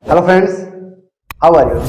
Hello friends, how are you?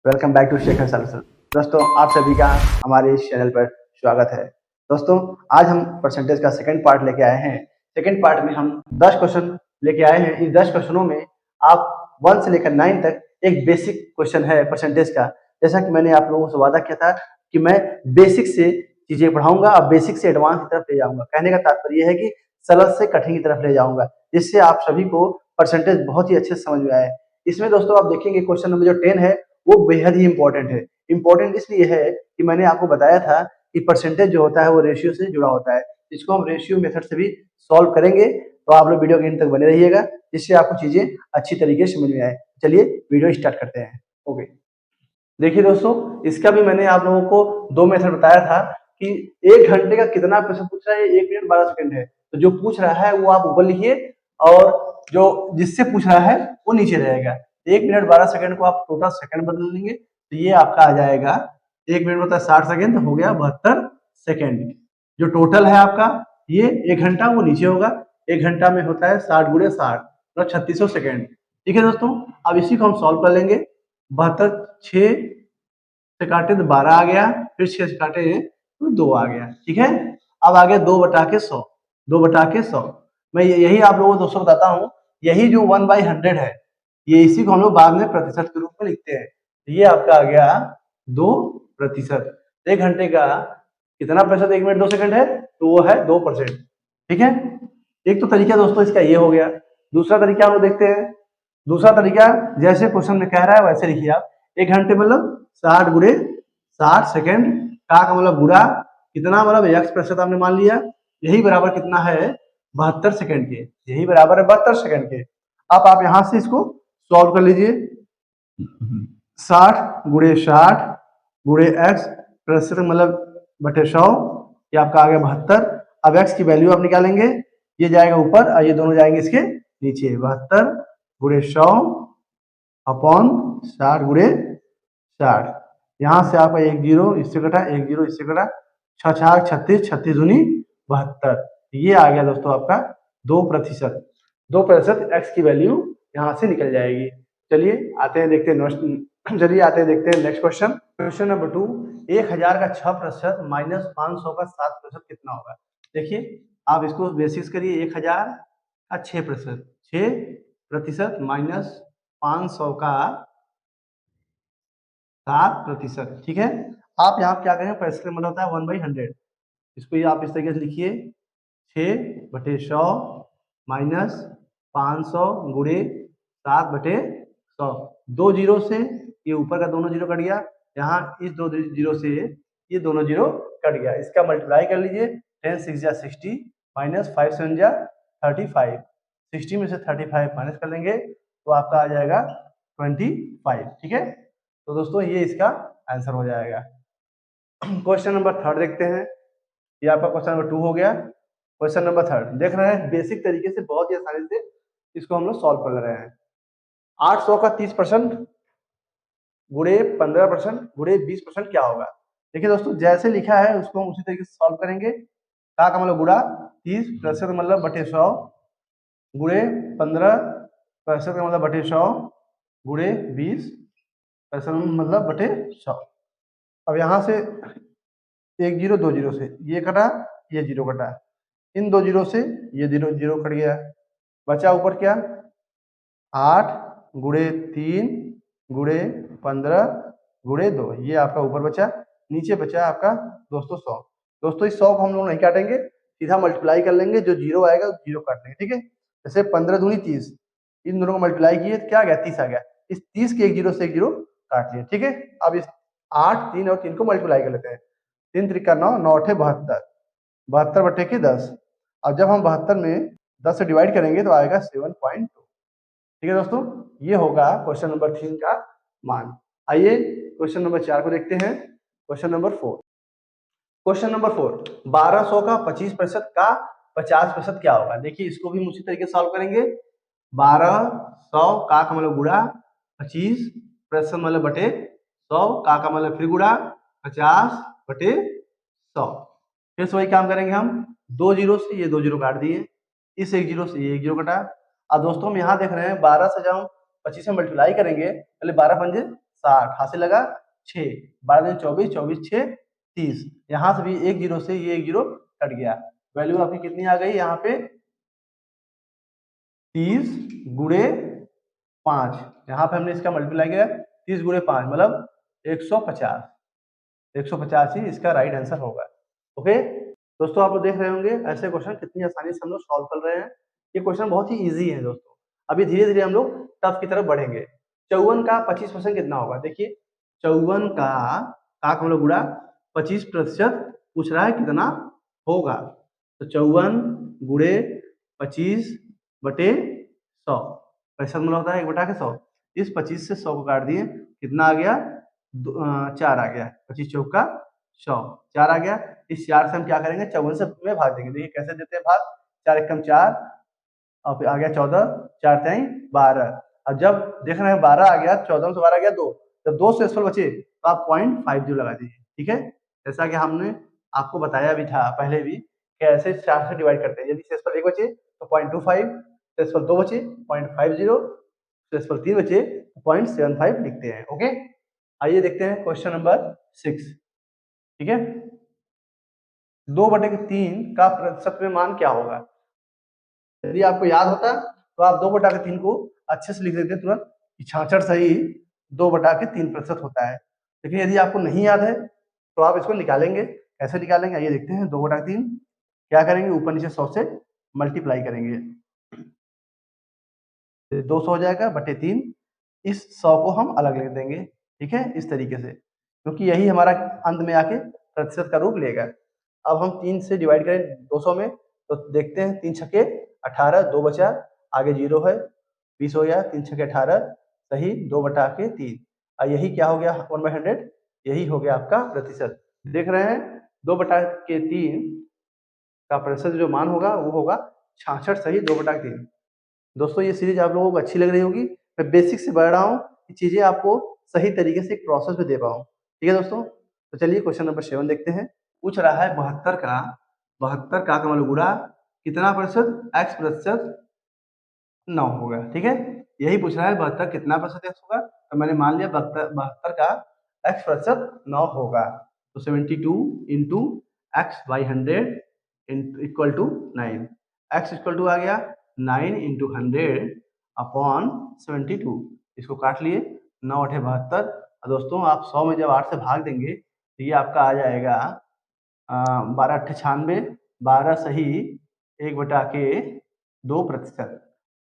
Welcome back to Shekhar solution. दोस्तों, आप सभी का हमारे इस चैनल पर स्वागत है। दोस्तों, आज हम परसेंटेज का सेकंड पार्ट लेके आए हैं। सेकंड पार्ट में हम 10 क्वेश्चन लेके आए हैं। इस 10 क्वेश्चनों में आप 1 से लेकर 9 तक एक बेसिक क्वेश्चन है परसेंटेज का। जैसा कि मैंने आप लोगों से वादा किया था कि मैं बेसिक से चीजें पढ़ाऊंगा और बेसिक से एडवांस की तरफ ले जाऊंगा। कहने का तात्पर्य यह है कि सरल से कठिन की तरफ ले जाऊंगा, जिससे आप सभी को परसेंटेज बहुत ही अच्छे से समझ में आए। इसमें दोस्तों आप देखेंगे क्वेश्चन नंबर जो 10 है वो बेहद ही इंपॉर्टेंट है। इंपॉर्टेंट इसलिए है कि मैंने आपको बताया था कि परसेंटेज जो होता है वो रेशियो से जुड़ा होता है। इसको हम रेशियो मेथड से भी सॉल्व करेंगे, तो आप लोग वीडियो के एंड तक बने रहिएगा, जिससे आपको चीजें अच्छी तरीके से समझ में आए। चलिए वीडियो स्टार्ट करते हैं। ओके, देखिए दोस्तों, इसका भी मैंने आप लोगों को 2 मेथड बताया था कि 1 घंटे का कितना प्रश्न पूछ रहा है। 1 मिनट 12 सेकंड है, तो जो पूछ रहा है वो आप ऊपर लिखिए और जो जिससे पूछ रहा है वो नीचे रहेगा। 1 मिनट 12 सेकंड को आप टोटल सेकंड बदल लेंगे, तो ये आपका आ जाएगा 1 मिनट मतलब 60 सेकंड हो गया 72 सेकंड। जो टोटल है आपका ये 1 घंटा वो नीचे होगा। 1 घंटा में होता है 60 गुणे 60 मतलब 3600 सेकंड। ठीक है दोस्तों, अब इसी को हम सॉल्व कर लेंगे। 72 6 से काटे तो 12 आ गया, फिर 6 से काटे तो 2 आ गया। ठीक है, अब आ गया 2 बटा के 100। 2 बटा के 100 मैं यही आप लोगों को दोस्तों बताता हूँ। यही जो 1/100 है, ये इसी को हम लोग बाद में प्रतिशत के रूप में लिखते हैं। ये आपका आ गया 2%। 1 घंटे का कितना प्रतिशत 1 मिनट 2 सेकंड है, तो वो है 2%। ठीक है, एक तो तरीका दोस्तों इसका ये हो गया। दूसरा तरीका हम लोग देखते हैं। दूसरा तरीका जैसे क्वेश्चन में कह रहा है वैसे लिखिए आप। 1 घंटे मतलब 60 गुणे 60 सेकंड का मतलब गुणा कितना मतलब x प्रतिशत आपने मान लिया, यही बराबर कितना है 72 सेकंड के। यही बराबर है 72 सेकंड के। अब आप यहां से इसको सॉल्व कर लीजिए। 60 गुणे 60 गुणे x प्रतिशत मतलब बटे 100, ये आपका आ गया 72। अब x की वैल्यू आप निकालेंगे, ये जाएगा ऊपर और ये दोनों जाएंगे इसके नीचे। 72 गुणे 100 अपॉन 60 गुणे 60। यहाँ से आपका 1 जीरो इससे कटा, 1 जीरो इससे कटा, 6 6 36, 36 दूनी 72। ये आ गया दोस्तों आपका 2%। 2% x की वैल्यू यहाँ से निकल जाएगी। चलिए आते हैं देखते हैं चलिए आते हैं देखते हैं नेक्स्ट क्वेश्चन। क्वेश्चन नंबर 2, 1000 का 6% माइनस 500 का 7% कितना होगा। देखिए आप इसको बेसिस करिए। 1000 का 6% माइनस 500 का 7%। ठीक है, आप यहाँ क्या करें, पैसे मतलब होता है 1/100। इसको ये आप इस तरीके से लिखिए 6/100 माइनस 500 गुणे 7/100। 2 जीरो से ये ऊपर का दोनों जीरो कट गया, यहाँ इस 2 जीरो से ये दोनों जीरो कट गया। इसका मल्टीप्लाई कर लीजिए। 10 6 जा 60 माइनस 5 7 जा 35। 60 में से 35 माइनस कर लेंगे तो आपका आ जाएगा 25। ठीक है, तो दोस्तों ये इसका आंसर हो जाएगा। क्वेश्चन नंबर 3 देखते हैं। ये आपका क्वेश्चन नंबर 2 हो गया। क्वेश्चन नंबर 3 देख रहे हैं, बेसिक तरीके से बहुत ही आसानी से इसको हम लोग सॉल्व कर रहे हैं। 800 का 30% गुणे 15% गुणे 20% क्या होगा। देखिए दोस्तों, जैसे लिखा है उसको हम उसी तरीके से सॉल्व करेंगे। का मतलब गुणा 30% मतलब बटे 100 गुणे 15% का मतलब बटे 100 गुणे 20% मतलब बटे 100। अब यहाँ से 1 जीरो 2 जीरो से ये कटा, ये जीरो कटा, इन 2 जीरो से ये जीरो जीरो कट गया, बचा ऊपर क्या 8 गुणे 3 गुणे 15 गुणे 2। ये आपका ऊपर बचा, नीचे बचा आपका दोस्तों 100। दोस्तों इस 100 को हम लोग नहीं काटेंगे, सीधा मल्टीप्लाई कर लेंगे। जो जीरो आएगा जीरो काट लेंगे। ठीक है, जैसे 15 दूनी 30, इन दोनों को मल्टीप्लाई किए तो क्या आ गया 30 आ गया। इस 30 के 1 जीरो से 1 जीरो काट लिए। ठीक है, अब इस 8 3 और 3 को मल्टीप्लाई कर लेते हैं। 3 त्रिका 9, 9 8 72, 72 बटे के 10। अब जब हम 72 में 10 से डिवाइड करेंगे तो आएगा 7.2। ठीक है दोस्तों, ये होगा क्वेश्चन नंबर 3 का मान। आइए क्वेश्चन नंबर 4 को देखते हैं। Question number 4। क्वेश्चन नंबर 4, 1200 का 25% का 50% क्या होगा। देखिए इसको भी उसी तरीके से सॉल्व करेंगे। 1200 का मतलब गुणा 25% मतलब बटे 100 का मतलब फिर गुणा 50/100। फिर से वही काम करेंगे हम। 2 जीरो से ये 2 जीरो काट दिए, इस 1 जीरो से ये 1 जीरो कटा। अब दोस्तों हम यहाँ देख रहे हैं 12 से जब हम 25 से मल्टीप्लाई करेंगे, पहले 12 पंजे 60, हाथ से लगा 6, 12 दिन 24, 24 6 30, यहाँ से भी एक जीरो से ये एक जीरो कट गया, वैल्यू आपकी कितनी आ गई यहाँ पे 30 गुणे 5, यहाँ पे हमने इसका मल्टीप्लाई किया 30 गुणे 5 मतलब 150, 150 ही इसका राइट आंसर होगा। ओके दोस्तों, आप लोग देख रहे होंगे ऐसे क्वेश्चन कितनी आसानी से हम लोग सॉल्व कर रहे हैं। ये क्वेश्चन बहुत ही इजी है दोस्तों। अभी धीरे धीरे हम लोग टफ की तरफ बढ़ेंगे। 54 का 25% कितना होगा? देखिए 54 का हम लोग गुणा 25% पूछ रहा है कितना होगा, तो 54 गुणे 25 बटे 100, पैसा मतलब होता है 1 बटा के 100। इस 25 से 100 को काट दिए, कितना आ गया 4 आ गया, 25 चौका 100, 4 आ गया। इस 4 से हम क्या करेंगे 54 से में भाग देंगे। देखिए कैसे देते हैं भाग, 4 एकम 4 और फिर आ गया 14, 4 तिहाई 12, और जब देख रहे हैं 12 आ गया, 14 से 12 आ गया 2, जब 2 से एक्सपल बचे तो आप 0.50 लगा दीजिए। ठीक है, जैसा कि हमने आपको बताया भी था पहले भी कि ऐसे 4 से डिवाइड करते हैं। यदि सेक्सफल 1 बचे तो 0.25, सेक्सफल 2 बचे 0.50, सेक्सफल 3 बचे 0.75 लिखते हैं। ओके, आइए देखते हैं क्वेश्चन नंबर 6। ठीक है, 2/3 का प्रतिशत में मान क्या होगा? यदि आपको याद होता तो आप 2/3 को अच्छे से लिख देते तुरंत, 66 सही 2/3% होता है। लेकिन यदि आपको नहीं याद है तो आप इसको निकालेंगे। कैसे निकालेंगे आइए देखते हैं। 2/3 क्या करेंगे, ऊपर नीचे 100 से मल्टीप्लाई करेंगे, 200 हो जाएगा बटे 3। इस 100 को हम अलग लिख देंगे। ठीक है, इस तरीके से, क्योंकि यही हमारा अंत में आके प्रतिशत का रूप लेगा। अब हम 3 से डिवाइड करें 200 में तो देखते हैं 3 छक्के 18, 2 बचा, आगे 0 है, 20 हो गया, 3 छक्के 18 सही 2/3। और यही क्या हो गया 1/100, यही हो गया आपका प्रतिशत। देख रहे हैं 2/3 का प्रतिशत जो मान होगा वो होगा 66 सही 2/3। दोस्तों ये सीरीज आप लोगों को अच्छी लग रही होगी। मैं बेसिक से बढ़ रहा हूँ कि चीजें आपको सही तरीके से एक प्रोसेस में दे पाऊँ। ठीक है दोस्तों, तो चलिए क्वेश्चन नंबर 7 देखते हैं। पूछ रहा है 72 का मतलब गुणा कितना प्रतिशत x प्रतिशत 9 होगा। ठीक है, यही पूछ रहा है 72 कितना प्रतिशत x होगा, तो मैंने मान लिया 72 का x प्रतिशत 9 होगा। तो 72 into X by 100 equal to 9, x equal to आ गया 9 इंटू 100 अपॉन 72, इसको काट लिए 9 8 72। दोस्तों आप 100 में जब 8 से भाग देंगे तो ये आपका आ जाएगा 12 8 96, 12 सही 1/2%।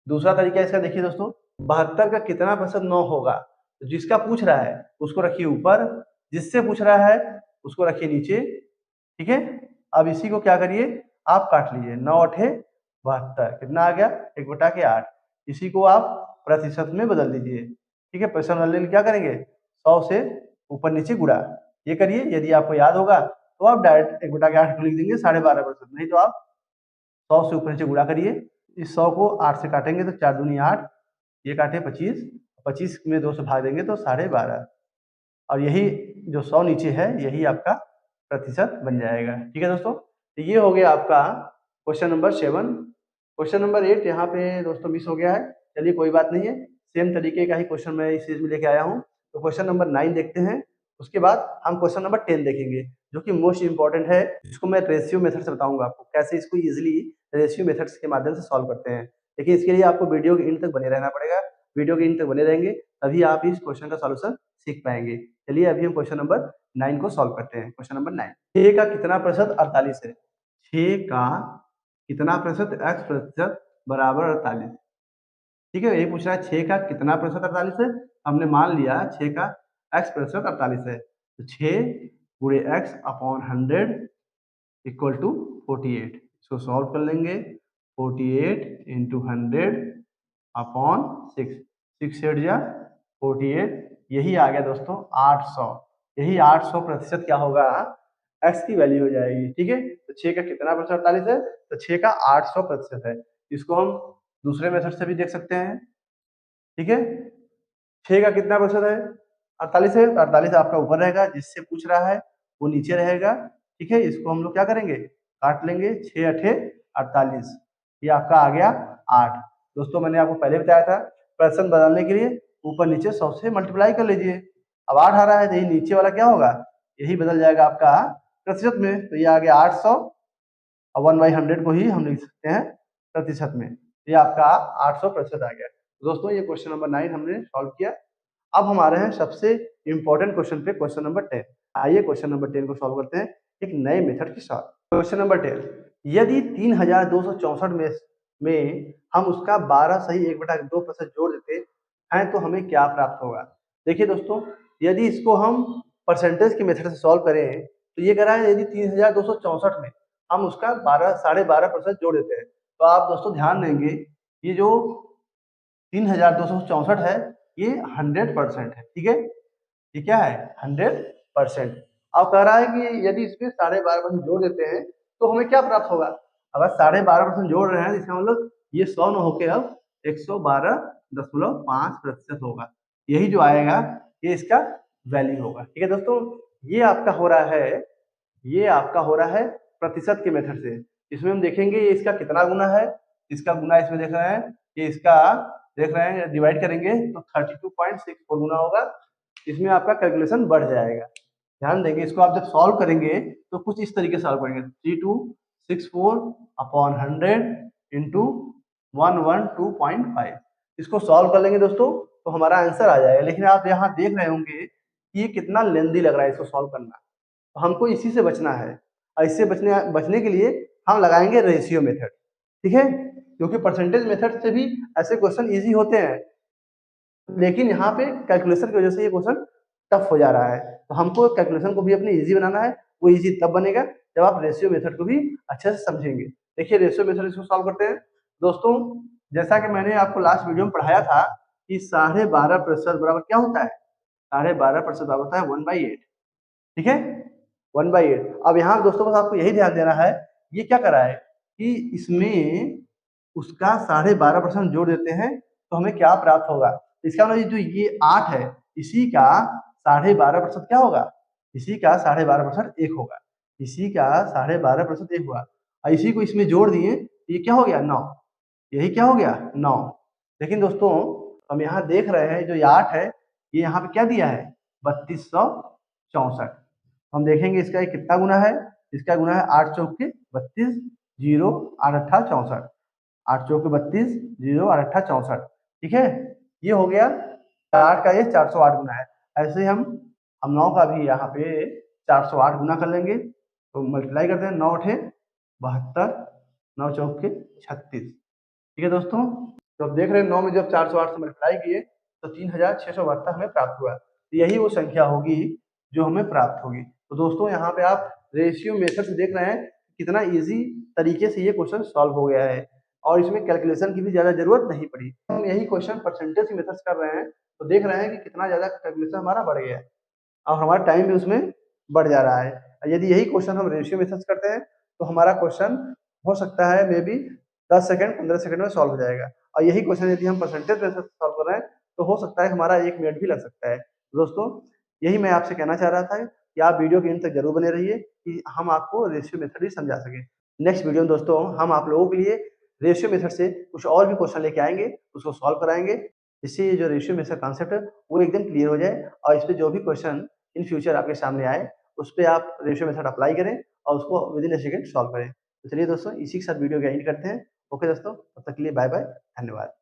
दूसरा तरीका इसका देखिए दोस्तों, 72 का कितना प्रतिशत 9 होगा, तो जिसका पूछ रहा है उसको रखिए ऊपर, जिससे पूछ रहा है उसको रखिए नीचे। ठीक है, अब इसी को क्या करिए आप काट लीजिए, 9 8 72 कितना आ गया 1/8। इसी को आप प्रतिशत में बदल दीजिए। ठीक है, प्रतिशत बदलने के लिए क्या करेंगे 100 से ऊपर नीचे गुणा, ये करिए। यदि आपको याद होगा तो आप डायरेक्ट 1/8 लिख देंगे 12.5%, नहीं तो आप 100 से ऊपर नीचे गुणा करिए। इस 100 को 8 से काटेंगे तो 4 दूनी 8, ये काटे 25, 25 में 2 से भाग देंगे तो 12.5, और यही जो 100 नीचे है यही आपका प्रतिशत बन जाएगा। ठीक है दोस्तों, तो ये हो गया आपका क्वेश्चन नंबर 7। क्वेश्चन नंबर 8 यहाँ पे दोस्तों मिस हो गया है, चलिए कोई बात नहीं है, सेम तरीके का ही क्वेश्चन मैं इस सीरीज में लेके आया हूँ। तो क्वेश्चन नंबर 9 देखते हैं, उसके बाद हम क्वेश्चन नंबर 10 देखेंगे जो कि मोस्ट इंपॉर्टेंट है। इसको मैं रेशियो मेथड से बताऊंगा आपको कैसे इसको इजिली रेशियो मेथड्स के माध्यम से सॉल्व करते हैं। लेकिन इसके लिए आपको वीडियो के एंड तक बने रहना पड़ेगा, वीडियो के एंड तक बने रहेंगे तभी आप इस क्वेश्चन का सॉल्यूशन सीख पाएंगे। चलिए अभी हम क्वेश्चन नंबर 9 को सॉल्व करते हैं। क्वेश्चन नंबर 9, 6 का कितना प्रतिशत 48 है? 6 का कितना प्रतिशत x प्रतिशत बराबर 48। ठीक है, यही पूछ रहा है 6 का कितना प्रतिशत 48 है। हमने मान लिया 6 का x प्रतिशत 48 है, तो 6 गुणे x अपॉन 100 इक्वल टू 48। इसको सॉल्व कर लेंगे, 48 इंटू 100 अपॉन 6, 6 8 जा 48, यही आ गया दोस्तों 800। यही 800 प्रतिशत क्या होगा x की वैल्यू हो जाएगी। ठीक है, तो 6 का कितना प्रतिशत 48 है, तो 6 का 800 प्रतिशत है। इसको हम दूसरे मेथड से भी देख सकते हैं। ठीक है, 6 का कितना प्रतिशत है 48 है, तो 48 आपका ऊपर रहेगा, जिससे पूछ रहा है वो नीचे रहेगा। ठीक है, इसको हम लोग क्या करेंगे काट लेंगे, 6 8 48, ये आपका आ गया 8। दोस्तों मैंने आपको पहले बताया था प्रतिशत बदलने के लिए ऊपर नीचे 100 से मल्टीप्लाई कर लीजिए। अब 8 आ रहा है तो यही नीचे वाला क्या होगा, यही बदल जाएगा आपका प्रतिशत में। तो ये आ गया 800 और 1/100 को ही हम लिख सकते हैं प्रतिशत में। ये आपका 800% आ गया। दोस्तों ये क्वेश्चन नंबर 9 हमने सॉल्व किया। अब हमारे हैं सबसे इंपॉर्टेंट क्वेश्चन पे, क्वेश्चन नंबर 10। आइए क्वेश्चन नंबर 10 को सॉल्व करते हैं एक नए मेथड के साथ। क्वेश्चन नंबर 10, यदि 3264 में हम उसका 12 सही 1/2% जोड़ देते हैं तो हमें क्या प्राप्त होगा। देखिए दोस्तों, यदि इसको हम परसेंटेज के मेथड से सॉल्व करें तो ये कह रहा है यदि 3264 में हम उसका 12.5% जोड़ देते हैं तो आप दोस्तों ध्यान देंगे ये जो 3264 है ये 100% है। ठीक है, ये क्या है 100%। अब कह रहा है कि यदि इसमें 12.5% जोड़ देते हैं तो हमें क्या प्राप्त होगा। अगर 12.5% जोड़ रहे हैं इसका मतलब ये 100 न होके अब 112.5% होगा। यही जो आएगा ये इसका वैल्यू होगा। ठीक है दोस्तों, ये आपका हो रहा है, ये आपका हो रहा है प्रतिशत के मेथड से। इसमें हम देखेंगे ये इसका कितना गुना है, इसका गुना इसमें देख रहे हैं, ये इसका देख रहे हैं डिवाइड करेंगे तो 32.64 गुना होगा। इसमें आपका कैलकुलेशन बढ़ जाएगा। ध्यान देंगे, इसको आप जब सॉल्व करेंगे तो कुछ इस तरीके से सॉल्व करेंगे 3264/100 इंटू 112.5। इसको सॉल्व कर लेंगे दोस्तों तो हमारा आंसर आ जाएगा। लेकिन आप यहाँ देख रहे होंगे कि ये कितना लेंदी लग रहा है इसको सॉल्व करना, तो हमको इसी से बचना है। और इससे बचने के लिए हम लगाएंगे रेशियो मेथड। ठीक है, क्योंकि परसेंटेज मेथड से भी ऐसे क्वेश्चन इजी होते हैं, लेकिन यहाँ पे कैलकुलेशन की वजह से ये क्वेश्चन टफ हो जा रहा है। तो हमको कैलकुलेशन को भी अपने इजी बनाना है। वो इजी तब बनेगा जब आप रेशियो मेथड को भी अच्छे से समझेंगे। देखिए रेशियो मेथड इसको सॉल्व करते हैं दोस्तों। जैसा कि मैंने आपको लास्ट वीडियो में पढ़ाया था कि 12.5% बराबर क्या होता है, 12.5% बराबर होता है 1/8। ठीक है, 1/8। अब यहाँ दोस्तों बस आपको यही ध्यान देना है, ये क्या कर रहा है कि इसमें उसका 12.5% जोड़ देते हैं तो हमें क्या प्राप्त होगा। इसका मतलब जो ये 8 है इसी का 12.5% क्या होगा, इसी का 12.5% 1 होगा, इसी का 12.5% 1 हुआ और इसी को इसमें जोड़ दिए ये क्या हो गया 9। यही क्या हो गया 9। लेकिन दोस्तों हम यहाँ देख रहे हैं जो ये 8 है ये यहाँ पे क्या दिया है 3264। हम देखेंगे इसका कितना गुना है, इसका गुना है 8 चौक के 32, 0 8 अट्ठा 64, 8 चौक के 32, 0 8 अट्ठा 64। ठीक है, ये हो गया 8 का ये 408 गुना है। ऐसे ही हम 9 का भी यहाँ पे 408 गुना कर लेंगे। तो मल्टीप्लाई करते हैं 9 8 72, 9 चौक के 36। ठीक है दोस्तों, तो अब देख रहे हैं 9 में जब 408 से मल्टीप्लाई किए तो 3672 हमें प्राप्त हुआ। तो यही वो संख्या होगी जो हमें प्राप्त होगी। तो दोस्तों यहाँ पे आप रेशियो मेथड से देख रहे हैं कितना इजी तरीके से ये क्वेश्चन सॉल्व हो गया है और इसमें कैलकुलेशन की भी ज्यादा जरूरत नहीं पड़ी। हम यही क्वेश्चन परसेंटेज मेथड से कर रहे हैं तो देख रहे हैं कि कितना ज्यादा कैलकुलेशन हमारा बढ़ गया है और हमारा टाइम भी उसमें बढ़ जा रहा है। यदि यही क्वेश्चन हम रेशियो मेथड से करते हैं तो हमारा क्वेश्चन हो सकता है मे बी 10 सेकंड 15 सेकंड में सॉल्व हो जाएगा। और यही क्वेश्चन यदि हम परसेंटेज मेथड से सॉल्व कर रहे हैं तो हो सकता है हमारा 1 मिनट भी लग सकता है। दोस्तों यही मैं आपसे कहना चाह रहा था कि आप वीडियो के अंत तक जरूर बने रहिए कि हम आपको रेशियो मेथड भी समझा सकें। नेक्स्ट वीडियो में दोस्तों हम आप लोगों के लिए रेशियो मेथड से कुछ और भी क्वेश्चन लेके आएंगे, उसको सॉल्व कराएंगे, जिससे ये जो रेशियो मेथड कॉन्सेप्ट है वो एकदम क्लियर हो जाए और इस पे जो भी क्वेश्चन इन फ्यूचर आपके सामने आए उस पर आप रेशियो मेथड अप्लाई करें और उसको with in A second solve करें। तो चलिए दोस्तों इसी के साथ वीडियो को एंड करते हैं। ओके दोस्तों, तब तक के लिए बाय बाय, धन्यवाद।